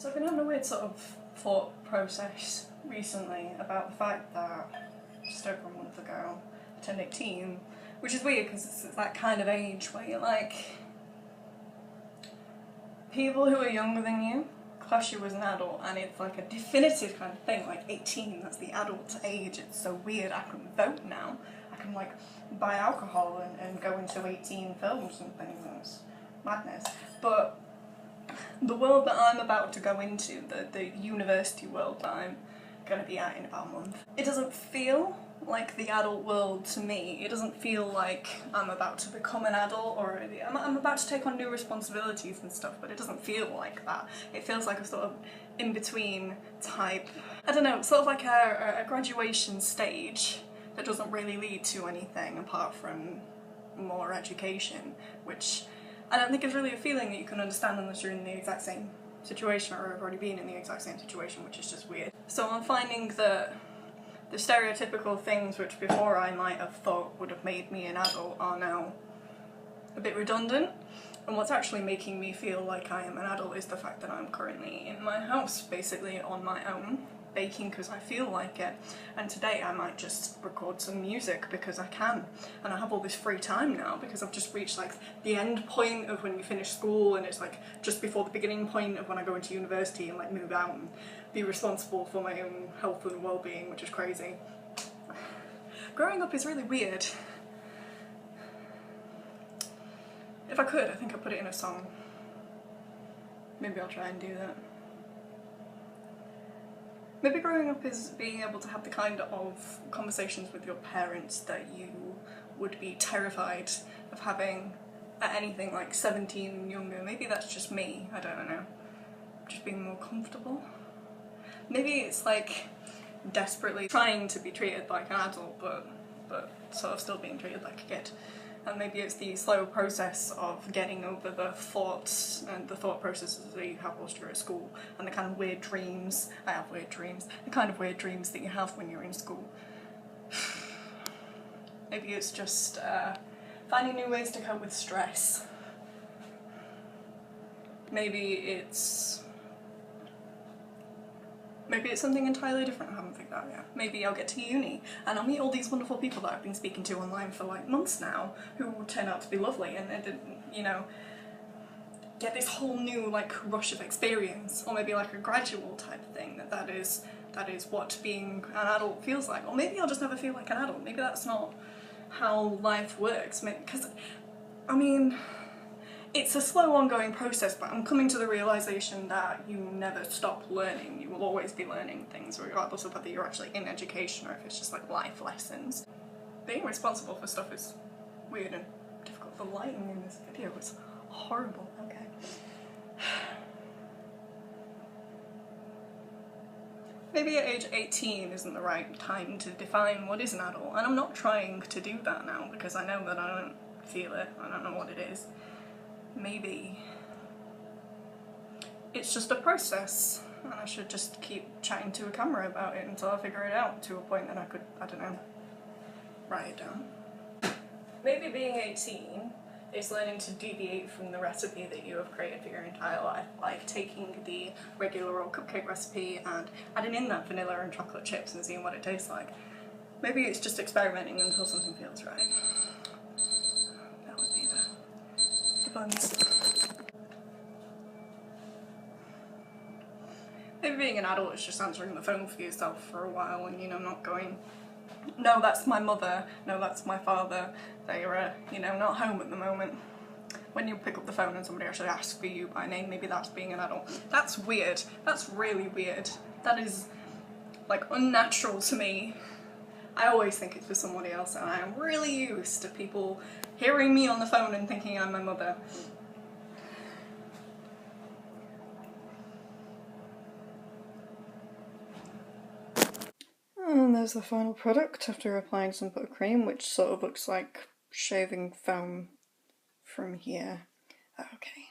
So I've been having a weird sort of thought process recently about the fact that just over a month ago I turned 18, which is weird because it's that kind of age where you're like, people who are younger than you class you as an adult, and it's like a definitive kind of thing, like 18, that's the adult age. It's so weird. I can vote now, I can like buy alcohol and go into 18 films and things, and it's madness. But the world that I'm about to go into, the university world that I'm going to be at in about a month, it doesn't feel like the adult world to me. It doesn't feel like I'm about to become an adult, or I'm about to take on new responsibilities and stuff, but it doesn't feel like that. It feels like a sort of in-between type, I don't know, sort of like a graduation stage that doesn't really lead to anything apart from more education, which I don't think is really a feeling that you can understand unless you're in the exact same situation or have already been in the exact same situation, which is just weird. So I'm finding that the stereotypical things which before I might have thought would have made me an adult are now a bit redundant, and what's actually making me feel like I am an adult is the fact that I'm currently in my house, basically on my own, baking because I feel like it, and today I might just record some music because I can, and I have all this free time now because I've just reached like the end point of when you finish school, and it's like just before the beginning point of when I go into university and like move out and be responsible for my own health and well-being, which is crazy. Growing up is really weird. If I could, I think I'd put it in a song. Maybe I'll try and do that. Maybe growing up is being able to have the kind of conversations with your parents that you would be terrified of having at anything like 17 and younger. Maybe that's just me, I don't know. Just being more comfortable. Maybe it's like desperately trying to be treated like an adult but sort of still being treated like a kid. And maybe it's the slow process of getting over the thoughts and the thought processes that you have whilst you're at school, and the kind of weird dreams, I have weird dreams, the kind of weird dreams that you have when you're in school. Maybe it's just finding new ways to cope with stress. Maybe it's something entirely different I haven't figured out yet. Maybe I'll get to uni and I'll meet all these wonderful people that I've been speaking to online for like months now, who turn out to be lovely, and you know, get this whole new like rush of experience, or maybe like a gradual type thing that is what being an adult feels like. Or maybe I'll just never feel like an adult. Maybe that's not how life works. Because I mean, it's a slow ongoing process, but I'm coming to the realisation that you never stop learning. You will always be learning things, regardless of whether you're actually in education or if it's just like life lessons. Being responsible for stuff is weird and difficult. The lighting in this video is horrible. Okay. Maybe at age 18 isn't the right time to define what is an adult, and I'm not trying to do that now because I know that I don't feel it, I don't know what it is. Maybe it's just a process and I should just keep chatting to a camera about it until I figure it out to a point that I could, I don't know, write it down. Maybe being 18 is learning to deviate from the recipe that you have created for your entire life, like taking the regular old cupcake recipe and adding in that vanilla and chocolate chips and seeing what it tastes like. Maybe it's just experimenting until something feels right. That would be the buns. Maybe being an adult is just answering the phone for yourself for a while and, you know, not going, no, that's my mother, no, that's my father, they're, you know, not home at the moment. When you pick up the phone and somebody actually asks for you by name, maybe that's being an adult. That's weird. That's really weird. That is, like, unnatural to me. I always think it's for somebody else, and I am really used to people hearing me on the phone and thinking I'm my mother. And there's the final product after applying some buttercream, which sort of looks like shaving foam from here. Okay.